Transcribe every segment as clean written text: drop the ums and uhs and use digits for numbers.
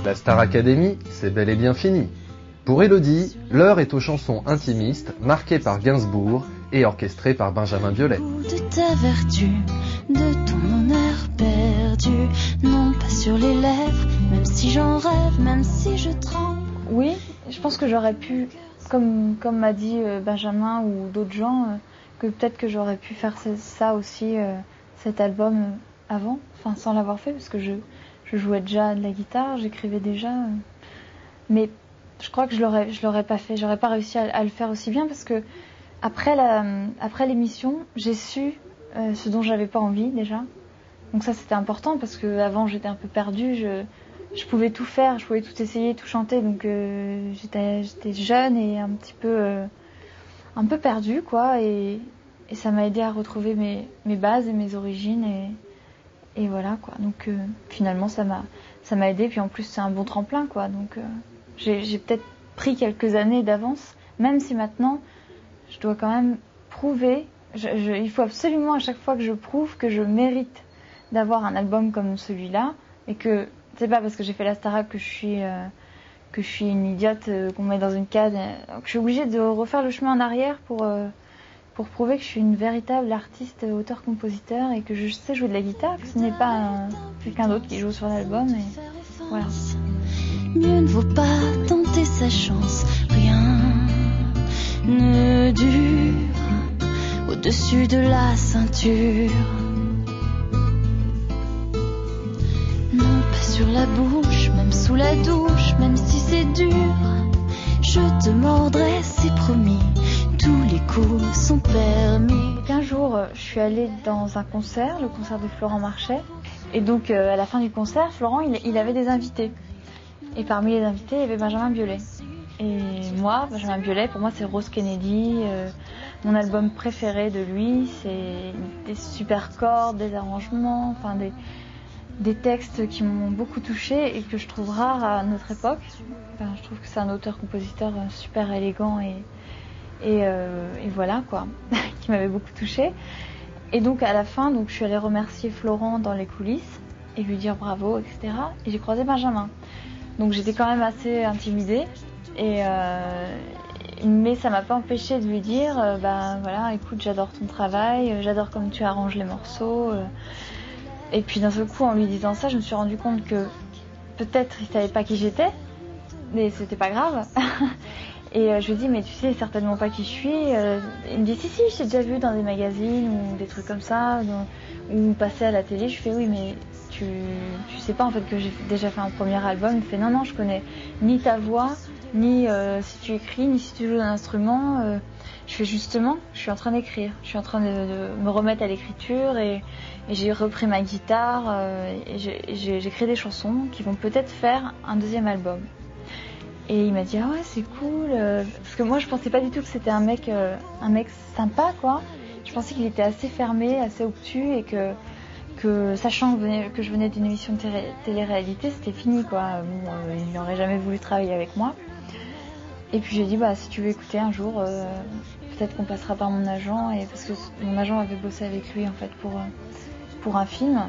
La Star Academy, c'est bel et bien fini. Pour Élodie, l'heure est aux chansons intimistes, marquées par Gainsbourg et orchestrées par Benjamin Biolay. De ta vertu, de ton honneur perdu, non pas sur les lèvres, même si j'en rêve, même si je tremble. Oui, je pense que j'aurais pu, comme m'a dit Benjamin ou d'autres gens, que peut-être que j'aurais pu faire ça aussi, cet album avant, enfin sans l'avoir fait, parce que je jouais déjà de la guitare, j'écrivais déjà, mais je crois que je l'aurais pas fait, j'aurais pas réussi à le faire aussi bien, parce que après l'émission, j'ai su ce dont j'avais pas envie déjà. Donc ça c'était important, parce que avant j'étais un peu perdue, je pouvais tout faire, je pouvais tout essayer, tout chanter, donc j'étais jeune et un peu perdue quoi, et ça m'a aidé à retrouver mes bases et mes origines, et voilà quoi. Donc finalement ça m'a aidé, puis en plus c'est un bon tremplin quoi, donc j'ai peut-être pris quelques années d'avance, même si maintenant je dois quand même prouver, il faut absolument à chaque fois que je prouve que je mérite d'avoir un album comme celui-là, et que c'est pas parce que j'ai fait la Starac que je suis une idiote qu'on met dans une case, que je suis obligée de refaire le chemin en arrière pour prouver que je suis une véritable artiste, auteur-compositeur, et que je sais jouer de la guitare, que ce n'est pas quelqu'un d'autre qui joue sur l'album, et voilà. Mieux ne vaut pas tenter sa chance, rien ne dure au-dessus de la ceinture. Non pas sur la bouche, même sous la douche, même si c'est dur, je te mordrai, c'est promis, tous les coups sont permis. Un jour, je suis allée dans un concert, le concert de Florent Marchais, et donc à la fin du concert, Florent il avait des invités. Et parmi les invités, il y avait Benjamin Biolay. Et moi, Benjamin Biolay, pour moi, c'est Rose Kennedy. Mon album préféré de lui, c'est des super cordes, des arrangements, enfin des textes qui m'ont beaucoup touchée et que je trouve rares à notre époque. Enfin, je trouve que c'est un auteur-compositeur super élégant et voilà quoi, qui m'avait beaucoup touchée. Et donc à la fin, je suis allée remercier Florent dans les coulisses et lui dire bravo, etc. Et j'ai croisé Benjamin. Donc j'étais quand même assez intimidée, mais ça m'a pas empêché de lui dire voilà, écoute, j'adore ton travail, j'adore comme tu arranges les morceaux. Et puis d'un seul coup, en lui disant ça, je me suis rendu compte que peut-être il savait pas qui j'étais, mais c'était pas grave. Et je lui ai dit, mais tu sais certainement pas qui je suis. Il me dit, si, je t'ai déjà vu dans des magazines ou des trucs comme ça, ou passer à la télé. Je fais, oui, mais tu sais pas en fait que j'ai déjà fait un premier album. Il me fait, non, je connais ni ta voix, ni si tu écris, ni si tu joues d'un instrument. Je fais, justement, je suis en train d'écrire. Je suis en train de me remettre à l'écriture, et j'ai repris ma guitare, et j'écris des chansons qui vont peut-être faire un deuxième album. Et il m'a dit, ah ouais, c'est cool, parce que moi je pensais pas du tout que c'était un mec sympa quoi. Je pensais qu'il était assez fermé, assez obtus, et que sachant que je venais d'une émission de télé-réalité, c'était fini quoi. Il n'aurait jamais voulu travailler avec moi. Et puis j'ai dit, si tu veux écouter un jour, peut-être qu'on passera par mon agent, et parce que mon agent avait bossé avec lui en fait pour un film.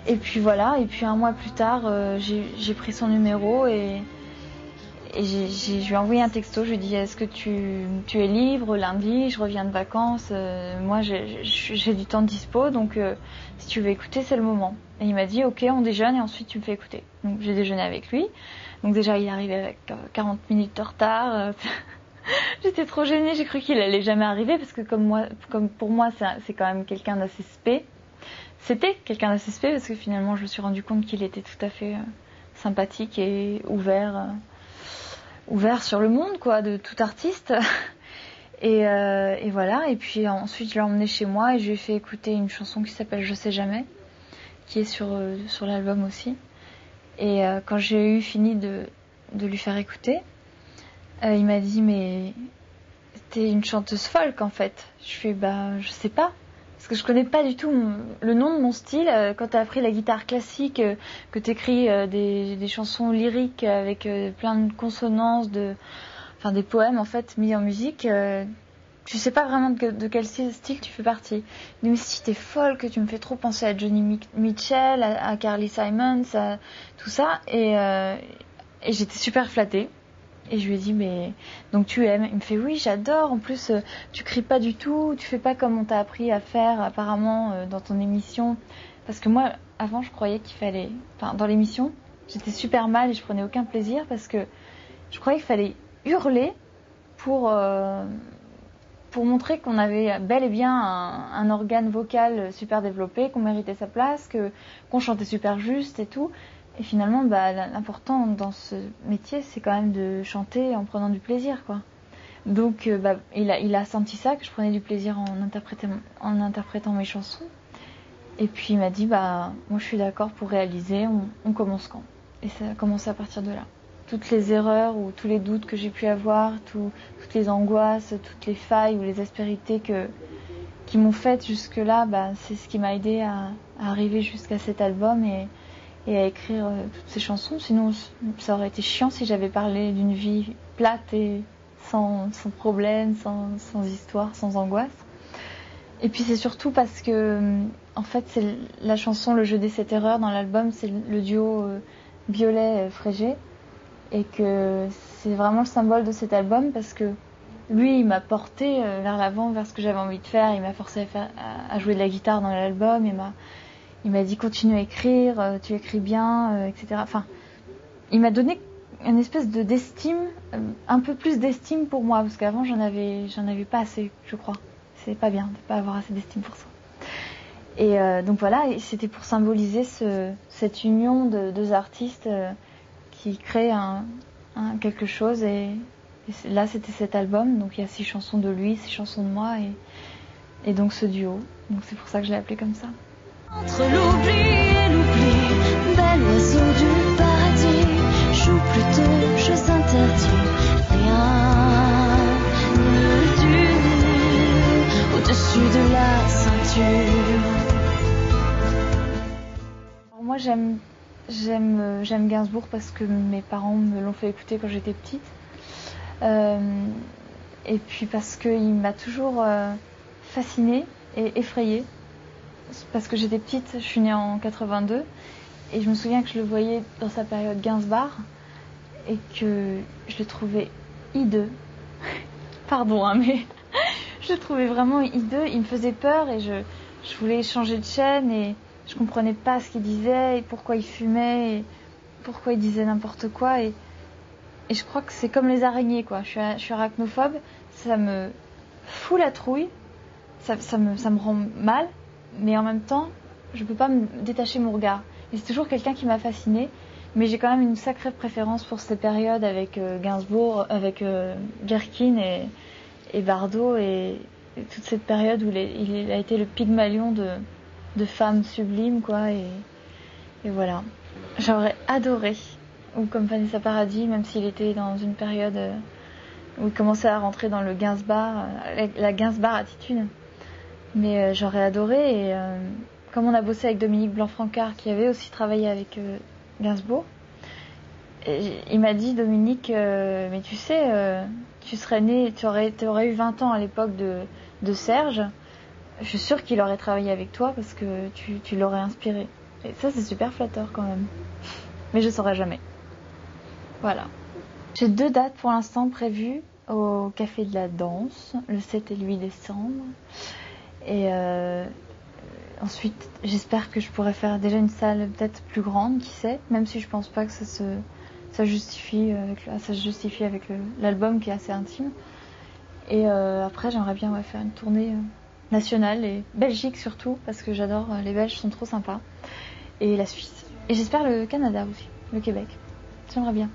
Et puis voilà, et puis un mois plus tard, j'ai pris son numéro et je lui ai envoyé un texto. Je lui ai dit, est-ce que tu es libre lundi, je reviens de vacances, moi j'ai du temps de dispo, donc si tu veux écouter, c'est le moment. Et il m'a dit, ok, on déjeune et ensuite tu me fais écouter. Donc j'ai déjeuné avec lui. Donc déjà il est arrivé avec 40 minutes de retard. J'étais trop gênée, j'ai cru qu'il allait jamais arriver, parce que comme pour moi c'est quand même quelqu'un d'assez spé. C'était quelqu'un d'assez spé, parce que finalement je me suis rendu compte qu'il était tout à fait sympathique et ouvert sur le monde quoi, de tout artiste. Et voilà, et puis ensuite je l'ai emmené chez moi et je lui ai fait écouter une chanson qui s'appelle Je sais jamais, qui est sur l'album aussi. Et quand j'ai eu fini de lui faire écouter, il m'a dit, mais t'es une chanteuse folk en fait. Je fais, je sais pas. Parce que je connais pas du tout le nom de mon style. Quand t'as appris la guitare classique, que t'écris des chansons lyriques avec plein de consonances, des poèmes en fait mis en musique, tu sais pas vraiment de quel style tu fais partie. Il dit, mais si t'es folle, que tu me fais trop penser à Johnny Mitchell, à Carly Simon, à tout ça. Et j'étais super flattée. Et je lui ai dit, mais donc tu aimes? Il me fait, oui, j'adore. En plus, tu cries pas du tout, tu fais pas comme on t'a appris à faire apparemment dans ton émission. Parce que moi, avant, je croyais qu'il fallait... Enfin, dans l'émission, j'étais super mal et je prenais aucun plaisir parce que je croyais qu'il fallait hurler pour montrer qu'on avait bel et bien un organe vocal super développé, qu'on méritait sa place, qu'on chantait super juste et tout. Et finalement, l'important dans ce métier, c'est quand même de chanter en prenant du plaisir, quoi. Donc, il a senti ça, que je prenais du plaisir en interprétant mes chansons. Et puis, il m'a dit, moi, je suis d'accord pour réaliser, on commence quand? Et ça a commencé à partir de là. Toutes les erreurs ou tous les doutes que j'ai pu avoir, toutes les angoisses, toutes les failles ou les aspérités qui m'ont faites jusque-là, c'est ce qui m'a aidé à arriver jusqu'à cet album et à écrire toutes ces chansons. Sinon, ça aurait été chiant si j'avais parlé d'une vie plate et sans problème, sans histoire, sans angoisse. Et puis c'est surtout parce que, en fait, c'est la chanson Le jeu des 7 erreurs dans l'album, c'est le duo Biolay-Frégé. Et que c'est vraiment le symbole de cet album parce que lui, il m'a porté vers l'avant, vers ce que j'avais envie de faire. Il m'a forcé à jouer de la guitare dans l'album. Il m'a dit continue à écrire, tu écris bien, etc. Enfin, il m'a donné une espèce d'estime, un peu plus d'estime pour moi, parce qu'avant j'en avais pas assez, je crois. C'est pas bien de pas avoir assez d'estime pour soi. Et donc voilà, c'était pour symboliser cette union de deux artistes qui créent quelque chose. Et là, c'était cet album. Donc il y a 6 chansons de lui, 6 chansons de moi, et donc ce duo. Donc c'est pour ça que je l'ai appelé comme ça. Entre l'oubli et l'oubli, bel oiseau du paradis, joue plutôt jeux interdits, rien ne dure au-dessus de la ceinture. Alors moi j'aime Gainsbourg parce que mes parents me l'ont fait écouter quand j'étais petite, et puis parce qu'il m'a toujours fascinée et effrayée. Parce que j'étais petite, je suis née en 82 et je me souviens que je le voyais dans sa période Gainsbourg et que je le trouvais hideux. Pardon, mais je le trouvais vraiment hideux. Il me faisait peur et je voulais changer de chaîne et je comprenais pas ce qu'il disait et pourquoi il fumait et pourquoi il disait n'importe quoi. Et je crois que c'est comme les araignées, quoi. Je suis arachnophobe, ça me fout la trouille, ça me rend mal. Mais en même temps, je peux pas me détacher mon regard. Et c'est toujours quelqu'un qui m'a fascinée. Mais j'ai quand même une sacrée préférence pour cette période avec Gainsbourg, avec Birkin et Bardot et toute cette période où il a été le Pygmalion de femmes sublimes, quoi. Et voilà. J'aurais adoré, ou comme Vanessa Paradis, même s'il était dans une période où il commençait à rentrer dans le Gainsbourg, la Gainsbourg attitude. Mais j'aurais adoré, et comme on a bossé avec Dominique Blanc-Francard qui avait aussi travaillé avec Gainsbourg, il m'a dit, Dominique, mais tu sais, tu serais né, tu aurais eu 20 ans à l'époque de Serge, je suis sûre qu'il aurait travaillé avec toi parce que tu l'aurais inspiré. Et ça, c'est super flatteur quand même. Mais je ne saurais jamais. Voilà. J'ai 2 dates pour l'instant prévues au Café de la Danse, le 7 et le 8 décembre. Et ensuite, j'espère que je pourrai faire déjà une salle peut-être plus grande, qui sait, même si je pense pas que ça se justifie avec l'album qui est assez intime. Et après, j'aimerais bien faire une tournée nationale et Belgique surtout, parce que j'adore, les Belges sont trop sympas, et la Suisse. Et j'espère le Canada aussi, le Québec. J'aimerais bien.